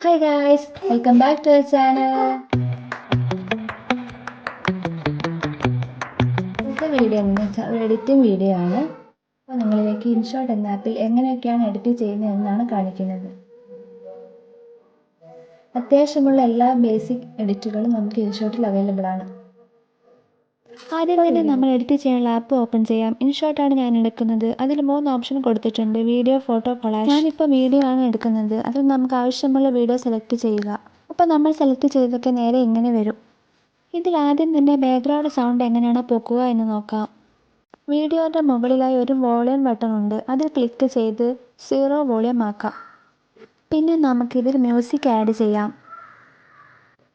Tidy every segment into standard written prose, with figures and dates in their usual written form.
Hi guys, welcome back to our channel. ഇന്നത്തെ video എന്ന് വെച്ചാൽ ഒരു എഡിറ്റിംഗ് വീഡിയോ ആണ്. അപ്പോൾ നിങ്ങളിലേക്ക് ഇൻഷോട്ട് എന്ന ആപ്പിൽ എങ്ങനെയൊക്കെയാണ് എഡിറ്റ് ചെയ്യുന്നത് എന്നാണ് കാണിക്കുന്നത്. അത്യാവശ്യമുള്ള എല്ലാ ബേസിക് എഡിറ്റുകളും നമുക്ക് ഇൻഷോട്ടിൽ അവൈലബിൾ ആണ്. ആദ്യം തന്നെ നമ്മൾ എഡിറ്റ് ചെയ്യാനുള്ള ആപ്പ് ഓപ്പൺ ചെയ്യാം. ഇൻഷോട്ടാണ് ഞാൻ എടുക്കുന്നത്. അതിൽ 3 ഓപ്ഷൻ കൊടുത്തിട്ടുണ്ട്: വീഡിയോ, ഫോട്ടോ, കൊളാജ്. ഞാനിപ്പോൾ വീഡിയോ ആണ് എടുക്കുന്നത്. അതിൽ നമുക്ക് ആവശ്യമുള്ള വീഡിയോ സെലക്ട് ചെയ്യുക. അപ്പോൾ നമ്മൾ സെലക്ട് ചെയ്തൊക്കെ നേരെ ഇങ്ങനെ വരും. ഇതിൽ ആദ്യം തന്നെ ബാക്ക്ഗ്രൗണ്ട് സൗണ്ട് എങ്ങനെയാണ് പോക്കുക എന്ന് നോക്കാം. വീഡിയോയുടെ മുകളിലായി ഒരു വോളിയം ബട്ടൺ ഉണ്ട്. അതിൽ ക്ലിക്ക് ചെയ്ത് 0 വോളിയം ആക്കാം. പിന്നെ നമുക്കിതിൽ മ്യൂസിക് ആഡ് ചെയ്യാം.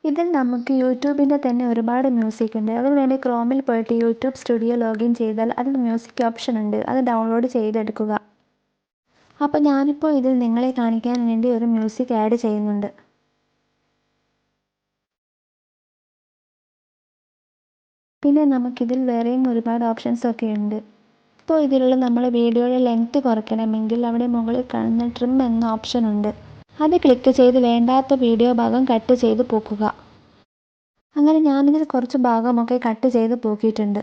ഇതിൽ നമുക്ക് യൂട്യൂബിൻ്റെ തന്നെ ഒരുപാട് മ്യൂസിക് ഉണ്ട്. അതിനുവേണ്ടി ക്രോമിൽ പോയിട്ട് യൂട്യൂബ് സ്റ്റുഡിയോ ലോഗിൻ ചെയ്താൽ അതിൽ മ്യൂസിക് ഓപ്ഷൻ ഉണ്ട്. അത് ഡൗൺലോഡ് ചെയ്തെടുക്കുക. അപ്പോൾ ഞാനിപ്പോൾ ഇതിൽ നിങ്ങളെ കാണിക്കാൻ വേണ്ടി ഒരു മ്യൂസിക് ആഡ് ചെയ്യുന്നുണ്ട്. പിന്നെ നമുക്കിതിൽ വേറെയും ഒരുപാട് ഓപ്ഷൻസ് ഒക്കെ ഉണ്ട്. ഇപ്പോൾ ഇതിലുള്ള നമ്മൾ വീഡിയോയുടെ ലെങ്ത് കുറയ്ക്കണമെങ്കിൽ അവിടെ മുകളിൽ കാണുന്ന ട്രിം എന്ന ഓപ്ഷൻ ഉണ്ട്. അത് ക്ലിക്ക് ചെയ്ത് വേണ്ടാത്ത വീഡിയോ ഭാഗം കട്ട് ചെയ്ത് പോക്കുക. അങ്ങനെ ഞാനിതിൽ കുറച്ച് ഭാഗമൊക്കെ കട്ട് ചെയ്ത് പോക്കിയിട്ടുണ്ട്.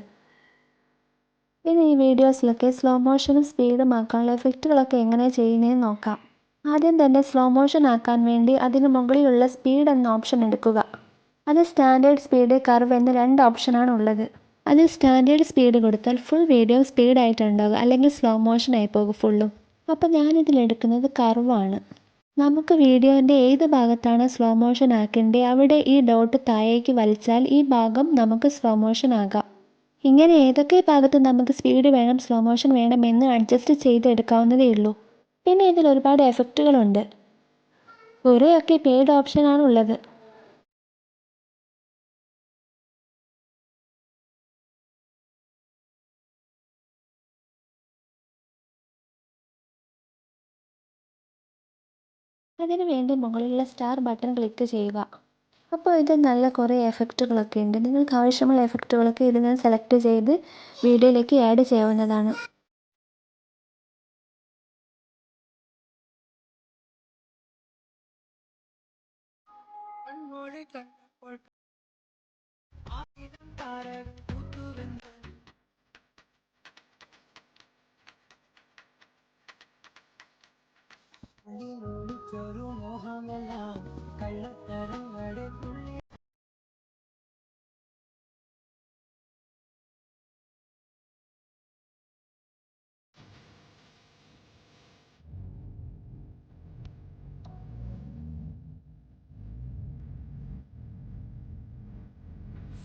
ഇനി ഈ വീഡിയോസിലൊക്കെ സ്ലോ മോഷനും സ്പീഡും ആക്കാനുള്ള എഫക്റ്റുകളൊക്കെ എങ്ങനെ ചെയ്യുന്നതെന്ന് നോക്കാം. ആദ്യം തന്നെ സ്ലോ മോഷൻ ആക്കാൻ വേണ്ടി അതിന് മുകളിലുള്ള സ്പീഡ് എന്ന ഓപ്ഷൻ എടുക്കുക. അത് സ്റ്റാൻഡേർഡ് സ്പീഡ്, കർവ് എന്ന 2 ഓപ്ഷനാണ് ഉള്ളത്. അതിൽ സ്റ്റാൻഡേർഡ് സ്പീഡ് കൊടുത്താൽ ഫുൾ വീഡിയോ സ്പീഡായിട്ടുണ്ടാകും, അല്ലെങ്കിൽ സ്ലോ മോഷൻ ആയി പോകും ഫുള്ളും. അപ്പോൾ ഞാനിതിലെടുക്കുന്നത് കർവാണ്. നമുക്ക് വീഡിയോൻ്റെ ഏത് ഭാഗത്താണ് സ്ലോ മോഷൻ ആക്കേണ്ടത് അവിടെ ഈ ഡോട്ട് താഴേക്ക് വലിച്ചാൽ ഈ ഭാഗം നമുക്ക് സ്ലോ മോഷൻ ആകാം. ഇങ്ങനെ ഏതൊക്കെ ഭാഗത്ത് നമുക്ക് സ്പീഡ് വേണം, സ്ലോ മോഷൻ വേണം എന്ന് അഡ്ജസ്റ്റ് ചെയ്തെടുക്കാവുന്നതേ ഉള്ളൂ. പിന്നെ ഇതിൽ ഒരുപാട് എഫക്റ്റുകളുണ്ട്. കുറേയൊക്കെ പെയ്ഡ് ഓപ്ഷനാണ് ഉള്ളത്. അതിനു വേണ്ടി മുകളിലുള്ള സ്റ്റാർ ബട്ടൺ ക്ലിക്ക് ചെയ്യുക. അപ്പോൾ ഇത് നല്ല കുറേ എഫക്റ്റുകളൊക്കെ ഉണ്ട്. നിങ്ങൾക്ക് ആവശ്യമുള്ള എഫക്റ്റുകളൊക്കെ ഇതിൽ നിന്ന് സെലക്ട് ചെയ്ത് വീഡിയോയിലേക്ക് ആഡ് ചെയ്യാവുന്നതാണ്.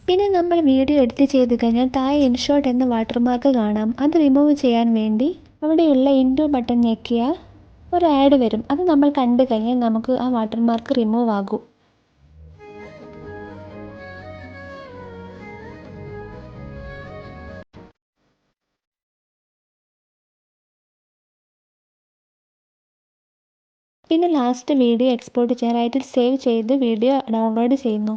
പിന്നെ നമ്മൾ വീഡിയോ എഡിറ്റ് ചെയ്ത് കഴിഞ്ഞാൽ താഴെ ഇൻഷോട്ട് എന്ന വാട്ടർമാർക്ക് കാണാം. അത് റിമൂവ് ചെയ്യാൻ വേണ്ടി അവിടെയുള്ള ഇൻഡു ബട്ടൺ ഞെക്കിയാൽ ഒരു ആഡ് വരും. അത് നമ്മൾ കണ്ടു കഴിഞ്ഞാൽ നമുക്ക് ആ വാട്ടർമാർക്ക് റിമൂവ് ആകും. പിന്നെ ലാസ്റ്റ് വീഡിയോ എക്സ്പോർട്ട് ചെയ്യാനായിട്ട് സേവ് ചെയ്ത് വീഡിയോ ഡൗൺലോഡ് ചെയ്യുന്നു.